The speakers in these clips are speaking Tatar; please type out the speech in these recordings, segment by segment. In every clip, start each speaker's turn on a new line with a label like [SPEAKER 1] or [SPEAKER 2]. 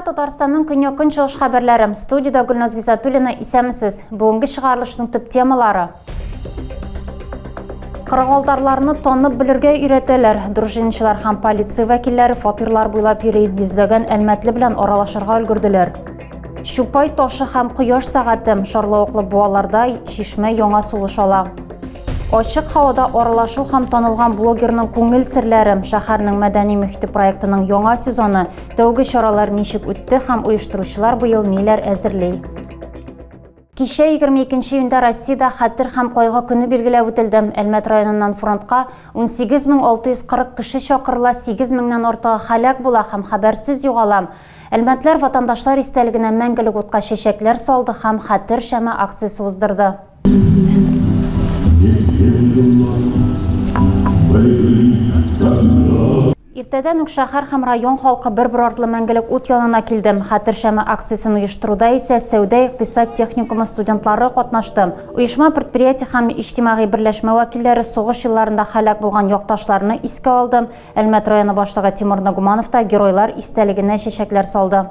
[SPEAKER 1] Эфирда Татарстанның көньяк-көнчыгыш хәбәрләре. Студияда Гөлназ Гизатуллина, исәмсез. Бүгенге чыгарылышның төп темалары. Кыргылдарларны танып белергә өйрәтәләр. Дружинчылар һәм полиция вәкилләре фатирлар буйлап йөри, йөзләгән әлмәтле белән аралашырга өлгерделәр. Чупай ташы һәм кояш сәгате Шарлавыклы буаларда шишмә яңа сулыш ала. Ачык һавада аралашу һәм танылган блогерның күңел серләре шәһәрнең мәдәни мөхите проектының яңа сезоны, тәүге чаралар ничек үтте һәм оештыручылар быел ниләр әзерли. Кичә 22 июньдә Россиядә хәтер һәм кайгы көне билгеләп үтелде. Әлмәт районыннан фронтка 18640 кеше чакырыла, 8000ннән артыгы һәлак була һәм хәбәрсез югала. Әлмәтләр ватандашлар истәлегенә мәңгелек утка чәчәкләр салды һәм хәтер шәме акциясе уздырды. Иртәдән үк шәһәр һәм район халкы бер-бер артлы мәңгелек ут янына килде. Хәтер шәме акциясын оештыруда исә сәүдә-икътисад техникумы студентлары катнашты. Оешма предприятие һәм иҗтимагый берләшмә вәкилләре сугыш елларында һәлак булган якташларны искә алды. Әлмәт районы башлыгы Тимур Нагуманов та геройлар истәлегенә чәчәкләр салды.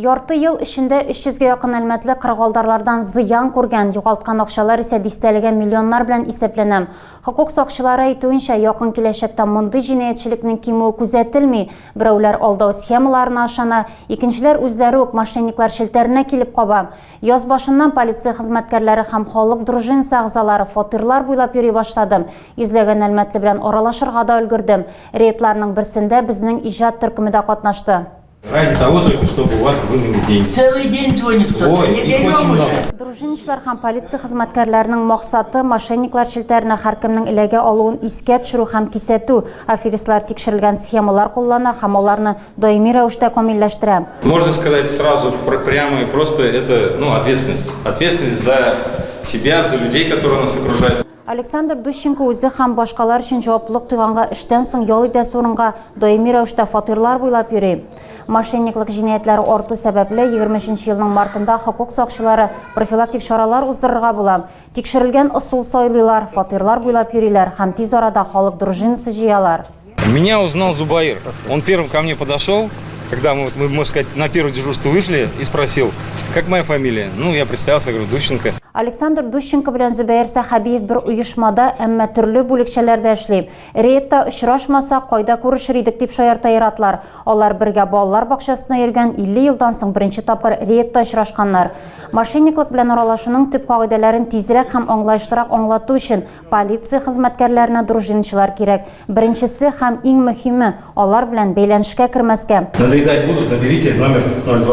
[SPEAKER 1] Ярты ел эчендә 300-гә якын әлмәтле кыргылдарлардан зыян күргән, югалткан акчалар исә дистәлегә миллионнар белән исәпләнә. Хокук сакчылары әйтүенчә, якын киләчәктә мондый җинаятьчелекнең кимүе күзәтелми. Берәүләр алдау схемаларына ышана, икенчеләр үзләре үк мошенниклар челтәренә килеп каба. Яз башыннан полиция хезмәткәрләре һәм халык дружинасы әгъзалары фатирлар буйлап йөри башлады. Йөзләгән әлмәтле белән аралашырга да өлгерде. Рейдларның берсендә безнең иҗат төркеме дә катнашты.
[SPEAKER 2] Ради того только, чтобы у вас выгнали деньги.
[SPEAKER 3] Целый день звонит кто-то. Не берем уже.
[SPEAKER 1] Дружинчылар һәм полиция хезмәткәрләренең максаты мошенниклар челтәренә һәркемнең эләгә алуын искә төшерү һәм кисәтү. Аферистлар тикшерелгән схемалар куллана һәм аларны даими рәвештә камилләштерә.
[SPEAKER 2] Можно сказать сразу прямо и просто, это ответственность. Ответственность за себя, за людей, которые нас окружают.
[SPEAKER 1] Александр Дущенко үзе һәм башкалар өчен җаваплылык туйганга эштән соң ял итәсе урынга даими рәвештә фатирлар буйлап йөри. Мошенниклык җинаятьләре арту сәбәпле 23 елның мартында хокук сакчылары профилактик чаралар уздырырга була. Тикшерелгән ысул сайлыйлар, фатирлар буйлап йөриләр һәм тиз арада халык дружинасы җыялар.
[SPEAKER 2] Меня узнал Зубаир. Он первым ко мне подошел, когда мы, можно сказать, на первое дежурство вышли, и спросил, как моя фамилия. Ну, я представился, говорю, Дущенко.
[SPEAKER 1] Александр Дущенко белән Зубаир Сәхәбиев бер оешмада, әмма төрле бүлекчәләрдә эшли. Рейдта очрашмаса, кайда күрешер идек дип шаярта яратлар. Алар бергә балалар бакчасына йөргән 50 елдан соң беренче тапкыр рейдта очрашканнар. Мошенниклык белән аралашуның төп кагыйдәләрен тизрәк һәм аңлаешлырак аңлату өчен полиция хезмәткәрләренә дружинчылар кирәк. Беренчесе һәм иң мөһиме, алар белән бәйләнешкә кермәскә.
[SPEAKER 2] Надоедать будут, наберите номер 02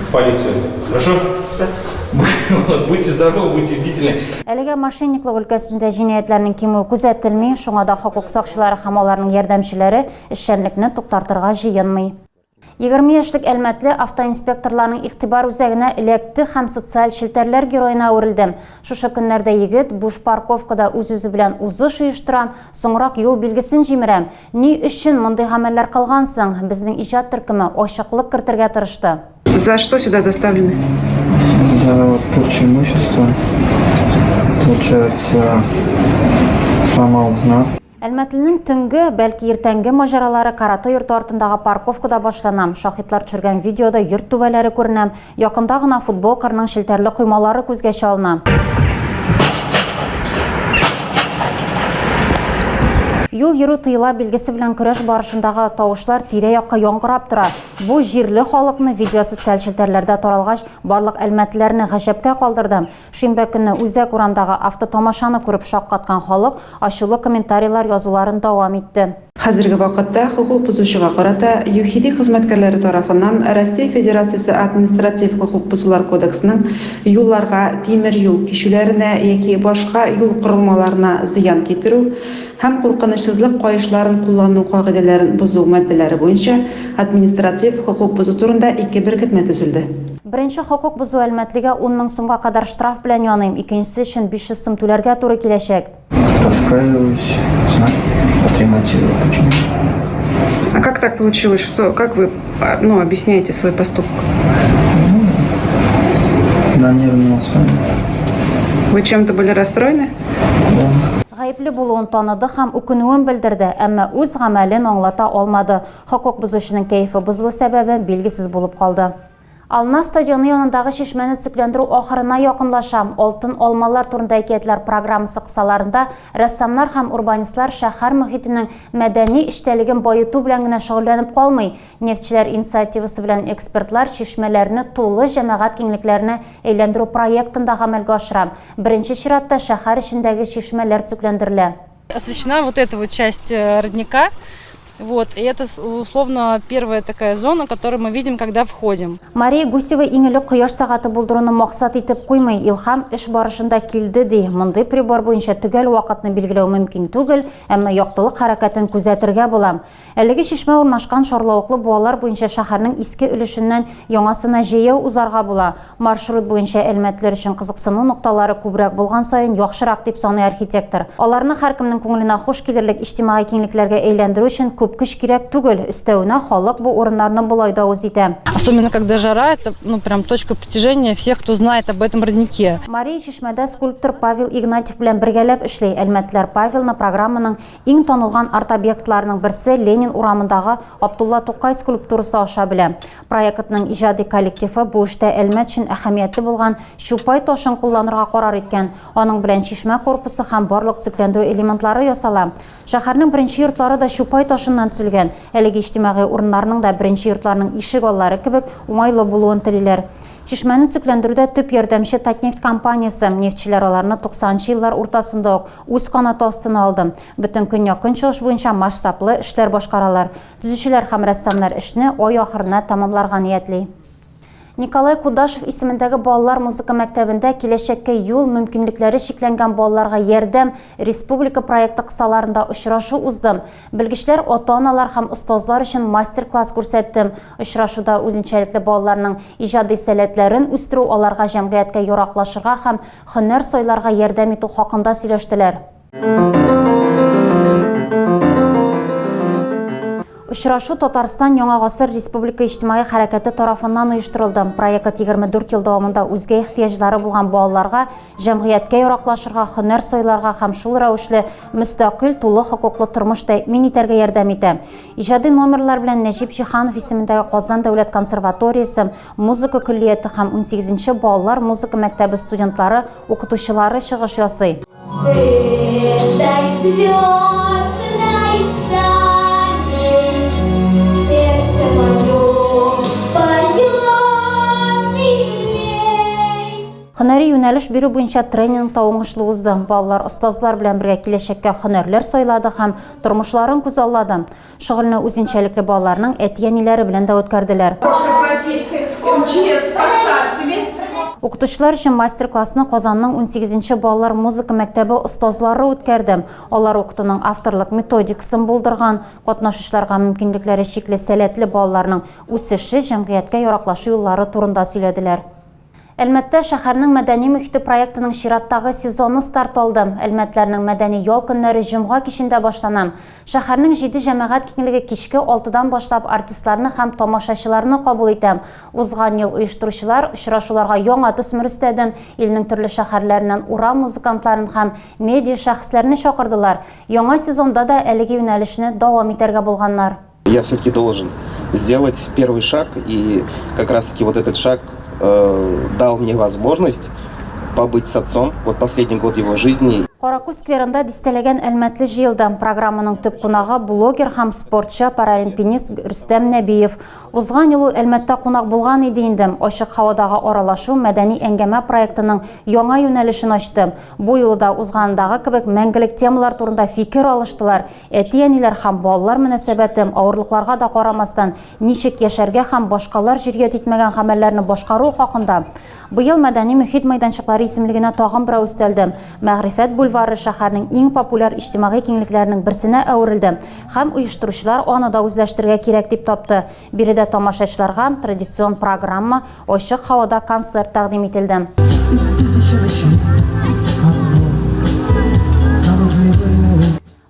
[SPEAKER 2] в полицию. Хорошо?
[SPEAKER 3] Спасибо.
[SPEAKER 2] Будьте здоровы, будьте бдительны.
[SPEAKER 1] Әлегә мошенниклык өлкәсендә җинаятьләрнең кимүе күзәтелми, шуңа да хокук сакчылары һәм аларның ярдәмчеләре эшчәнлекне туктатырга җыенмый. 20 яшьлек әлмәтле автоинспекторларның игътибар үзәгенә эләкте һәм социаль челтәрләр героена әверелде. Шушы көннәрдә егет буш парковкада үз-үзе белән узыш оештырам, соңрак юл билгесен җимерәм. Ни өчен мондый гамәлләр кылгансың? Безнең иҗат төркеме ачыклык кертергә тырышты.
[SPEAKER 4] За что сюда доставлены?
[SPEAKER 5] За порчу имущества. Получается, сломал знак.
[SPEAKER 1] Әлмәтленең төнгө, бәлки иртәнге маҗаралары карата йорты артындагы парковкада башланам. Шаһитлар төшергән видеода йорт түбәләре күренә. Якында гына футбол кырының челтәрле коймалары күзгә чалына. Юл йөрү тыела билгесе белән көрәш барышындагы тавышлар тирә-якка яңгырап тора. Бу җирле халыкны видео социаль челтәрләрдә таралгач, барлык әлмәтләрне гаҗәпкә калдырды. Шимбә көнне үзәк урамдагы автотомашаны күреп шаккаткан халык ачулы комментарийлар язуларын дәвам итте.
[SPEAKER 4] Хәзерге вакытта хукук бузучыга карата ЮХИДИ хезмәткәрләре тарафыннан Россия Федерациясе административ хукук бузулар кодексының юлларга, тимер юл кишүләренә яки башка юл корылмаларына зыян китерү һәм куркынычсызлык кайышларын куллану кагыйдәләрен бузу маддәләре буенча административ хукук бузу турында 2 беркетмә төзелде.
[SPEAKER 1] Беренче хукук бузу әлмәтлегә 10 000 сумга кадәр штраф белән яныйм, икенчесе өчен 500 сум түләргә туры киләчәк.
[SPEAKER 5] Раскаиваюсь, отремонтирую. Почему?
[SPEAKER 4] А как так получилось, что как вы объясняете свой поступок?
[SPEAKER 5] кондиционер не настроен.
[SPEAKER 4] Вы чем-то были расстроены?
[SPEAKER 5] Да.
[SPEAKER 1] Гаепле булуын таныды һәм үкенүен белдерде, әмма үз гамәлен аңлата алмады. Хокук бузучының кәйфе бузылу сәбәбе билгесез булып калды. Ална стадионы янындагы чишмәне төзекләндерү ахырына якынлаша. Алтын алмалар турында әкиятләр программасы кысаларында рәссамнар һәм урбанистлар шәһәр мөхитенең мәдәни эштәлеген байыту белән генә шөгыльләнеп калмый. Нефтчеләр инициативасы белән экспертлар чишмәләрне тулы җәмәгать киңлекләренә әйләндерү проектында гамәлгә ашыра. Беренче чиратта шәһәр эчендәге чишмәләр төзекләндерелә.
[SPEAKER 6] Освещена вот эта вот часть родника. Вот, и это условно первая такая зона, которую мы видим, когда входим.
[SPEAKER 1] Мария Гусева иң элек кояш сагаты булдыруны максат итеп куймый. Илһам эш барышында килде ди. Мондый прибор буенча төгәл вакытны билгеләү мөмкин түгел, әмма яктылык хәрәкәтен күзәтергә була. Әлеге чишмә урнашкан шарлавыклы буалар буенча шәһәрнең иске өлешеннән яңасына җәяү узарга була. Маршрут буенча әлмәтләр өчен кызыксыну нокталары күбрәк булган саен яхшырак дип саный архитектор. Аларны һәркемнең күңеленә хуш килерлек иҗтимагый киңлекләргә әйләндерү өчен күп көч кирәк түгел. Өстәвенә халык бу урыннарны булай да үз итә.
[SPEAKER 6] Особенно когда жара, это прям точка притяжения всех, кто знает об этом роднике.
[SPEAKER 1] Мария чишмәдә скульптор Павел Игнатьев белән бергәләп эшли. Әлмәтләр Павелны программаның иң танылган арт-объектларының берсе Ленин урамындагы Абдулла Тукай скульптурасы аша белә. Проектның иҗади коллективы бу эштә Әлмәт өчен әһәмиятле булган чупай ташын кулланырга карар иткән. Аның белән чишмә корпусы һәм барлык төзекләндерү элементлары ясала. Шәһәрнең беренче йортлары да чупай ташыннан төзелгән. Әлеге иҗтимагый урыннарның да беренче йортларның ишек аллары кебек уңайлы булуын телиләр. Чишмәне төзекләндерүдә төп ярдәмче Татнефть компаниясе. Нефтчеләр аларны 90-нчы еллар уртасында ук үз канаты астына алды. Бөтен көньяк көнчыгыш буенча масштаблы эшләр башкаралар. Төзүчеләр һәм рәссамнар эшне ай ахырына тәмамларга ниятли. Николай Кудашев исемендәге балалар музыка мәктәбендә киләчәккә юл мөмкинлекләре шикләнгән балаларга ярдәм республика проекты кысаларында очрашу узды. Белгечләр, ата-аналар һәм остазлар өчен мастер-класс күрсәтте. Очрашуда үзенчәлекле балаларның иҗади сәләтләрен үстерү, аларга җәмгыятькә яраклашырга һәм һөнәр сайларга ярдәм итү хакында сөйләштеләр. Очрашу Татарстан Яңа гасыр республика иҗтимагый хәрәкәте тарафыннан оештырылды. Проект 24 ел дәвамында үзгә ихтыяҗлары булган балаларга җәмгыятькә яраклашырга, һөнәр сайларга һәм шул рәвешле мөстәкыйль, тулы хокуклы тормыш тәэмин итәргә ярдәм итә. Иҗади номерлар белән Нәҗип Җиһанов исемендәге Казан дәүләт консерваториясе, музыка күллияте һәм 18-нче балалар музыка мәктәбе студентлары, укытучылары чыгыш ясый. Һөнәри юнәлеш бирү буенча тренинг та уңышлы узды. Балалар остазлар белән бергә киләчәккә һөнәрләр сайлады һәм тормышларын күзаллады. Шөгыльне үзенчәлекле балаларның әти-әниләре белән дә үткәрделәр. Укытучылар өчен мастер-классны Казанның 18-нче балалар музыка мәктәбе остазлары үткәрде. Алар укытуның авторлык методикасын булдырган, катнашучыларга мөмкинлекләре чикле сәләтле балаларның үсеше, җәмгыятькә яраклашу юллары турында сөйләделәр. Әлмәттә шәһәрнең мәдәни мөхите проектының чираттагы сезоны старт алды. Әлмәтләрнең мәдәни ял көннәре җомга кичендә башлана. Шәһәрнең 7 җәмәгать киңлеге кичке 6-дан башлап артистларны һәм тамашачыларны кабул итә. Узган ел оештыручылар очрашуларга яңа төсмер өстәде. Илнең төрле шәһәрләреннән урам музыкантларын һәм медиа шәхесләрне чакырдылар. Яңа сезонда да әлеге юнәлешне дәвам итәргә булганнар.
[SPEAKER 7] Я все-таки должен сделать первый шаг, и как раз-таки вот этот шаг дал мне возможность побыть с отцом, вот последний год его жизни.
[SPEAKER 1] Караку скверында дистәләгән әлмәтле җыелды. Программаның төп кунагы блогер һәм спортчы, паралимпинист Рөстәм Нәбиев. Узган ел Әлмәттә кунак булган иде инде. Ачык һавадагы аралашу мәдәни әңгәмә проектының яңа юнәлешен ачты. Бу елда узгандагы кебек мәңгелек темалар турында фикер алыштылар. Әти-әниләр һәм балалар мөнәсәбәте авырлыкларга да карамастан ничек яшәргә һәм башкалар җиргә титмәгән гамәлләрне башкару хакында. Быел мәдәни мөхит мәйданчыклары исемлегенә тагын берәү өстәлде. Мәгърифәт бульвары шәһәрнең иң популяр иҗтимагый киңлекләренең берсенә әверелде. Һәм оештыручылар аны да үзләштерергә кирәк дип тапты. Биредә тамашачыларга традицион программа, ачык һавада концерт тәкъдим ителде.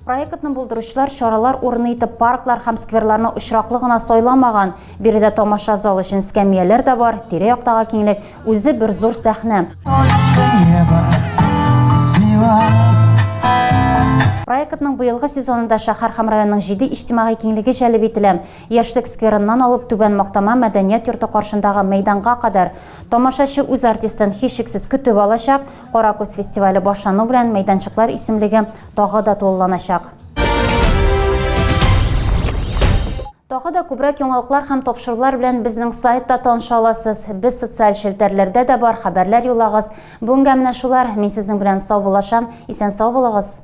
[SPEAKER 1] Проект Проектның булдыручылар чаралар урыны итеп парклар һәм скверларны очраклы гына сайламаган. Биредә тамаша залы өчен скамьялар да бар, тирә-яктагы киңлек үзе бер зур сәхнә. Проектның быелгы сезонында шәһәр һәм районның 7 иҗтимагый киңлеге җәлеп ителә. Яшьлек скверыннан алып Түбән Мактама мәдәният йорты каршындагы мәйданга кадәр тамашачы үз артистын һичшиксез көтеп алачак. Каракүз фестивале башлану белән мәйданчыклар исемлеге тагы да тулыланачак. Тагы да күбрәк яңалыклар һәм тапшырулар белән безнең сайтта таныша аласыз. Без социаль челтәрләрдә дә бар, хәбәрләр юлагыз. Бүгенгә менә шулар. Мин сезнең белән сау булашам. Исән сау булыгыз.